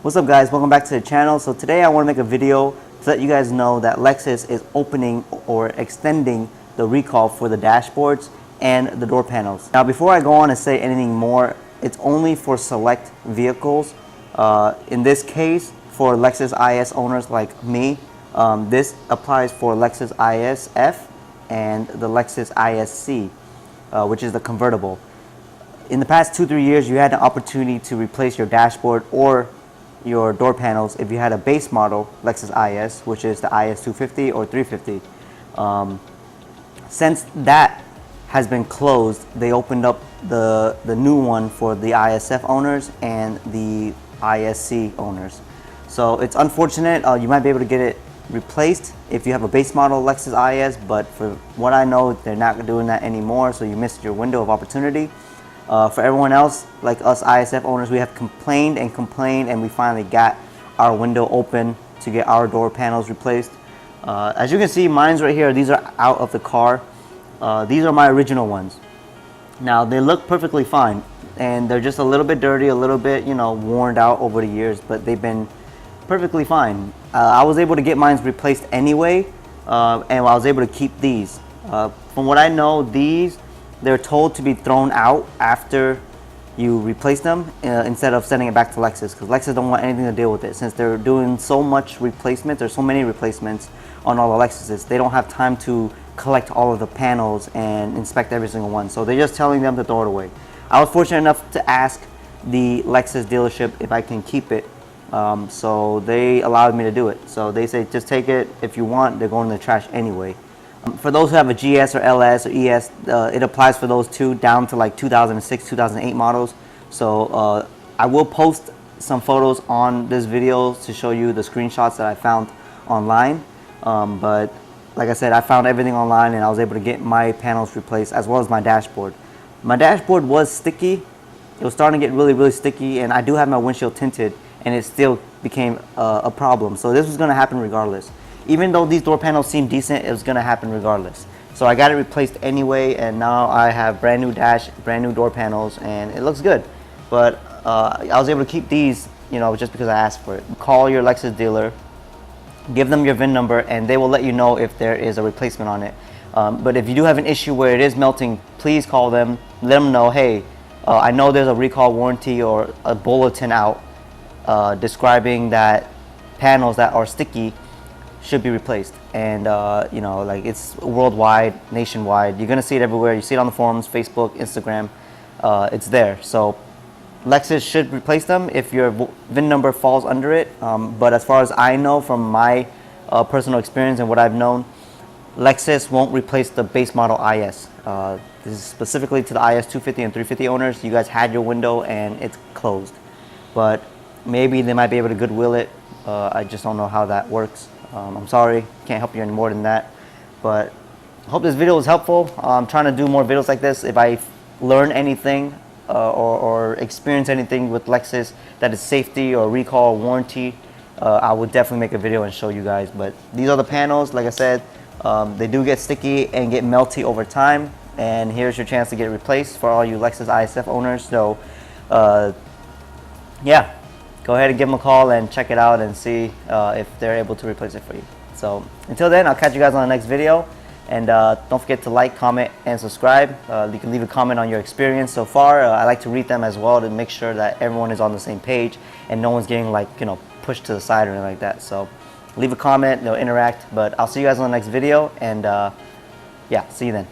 What's up guys, welcome back to the channel. So today I want to make a video to let you guys know that Lexus is opening or extending the recall for the dashboards and the door panels. Now before I go on and say anything more, it's only for select vehicles. In this case, for Lexus IS owners like me, this applies for Lexus ISF and the Lexus ISC, which is the convertible. In the past 2-3 years, you had an opportunity to replace your dashboard or your door panels if you had a base model Lexus IS, which is the IS 250 or 350. Since that has been closed, they opened up the new one for the ISF owners and the ISC owners. So it's unfortunate. You might be able to get it replaced if you have a base model Lexus IS, but for what I know, they're not doing that anymore, so you missed your window of opportunity. For everyone else, like us ISF owners, we have complained and we finally got our window open to get our door panels replaced. As you can see, mine's right here. These are out of the car. These are my original ones. Now they look perfectly fine, and they're just a little bit dirty, a little bit, you know, worn out over the years, but they've been perfectly fine. I was able to get mine replaced anyway, and I was able to keep these. From what I know, they're told to be thrown out after you replace them instead of sending it back to Lexus, because Lexus don't want anything to deal with it. Since they're doing so much replacement, there's so many replacements on all the Lexuses, they don't have time to collect all of the panels and inspect every single one. So they're just telling them to throw it away. I was fortunate enough to ask the Lexus dealership if I can keep it. So they allowed me to do it. So they say just take it if you want, they're going in the trash anyway. For those who have a GS or LS or ES, it applies for those too, down to like 2006, 2008 models. So I will post some photos on this video to show you the screenshots that I found online. But like I said, I found everything online and I was able to get my panels replaced as well as my dashboard. My dashboard was sticky. It was starting to get really sticky, and I do have my windshield tinted, and it still became a problem. So this was going to happen regardless. Even though these door panels seem decent, it was going to happen regardless. So I got it replaced anyway, and now I have brand new dash, brand new door panels, and it looks good. But I was able to keep these, you know, just because I asked for it. Call your Lexus dealer, give them your VIN number, and they will let you know if there is a replacement on it. But if you do have an issue where it is melting, please call them, let them know, hey, I know there's a recall warranty or a bulletin out describing that panels that are sticky should be replaced. And you know, like, it's worldwide, nationwide. You're gonna see it everywhere. You see it on the forums, Facebook, Instagram. It's there. So Lexus should replace them if your VIN number falls under it. But as far as I know from my personal experience and what I've known, Lexus won't replace the base model IS. This is specifically to the IS 250 and 350 owners. You guys had your window and it's closed. But maybe they might be able to goodwill it. I just don't know how that works. I'm sorry, can't help you any more than that. But I hope this video was helpful. I'm trying to do more videos like this. If I learn anything or experience anything with Lexus that is safety or recall or warranty, I would definitely make a video and show you guys. But these are the panels. Like I said, they do get sticky and get melty over time. And here's your chance to get it replaced for all you Lexus ISF owners. So yeah, go ahead and give them a call and check it out and see if they're able to replace it for you. So until then, I'll catch you guys on the next video. And don't forget to like, comment, and subscribe. You can leave a comment on your experience so far. I like to read them as well to make sure that everyone is on the same page and no one's getting, like, you know, pushed to the side or anything like that. So leave a comment, they'll interact. But I'll see you guys on the next video, and yeah, see you then.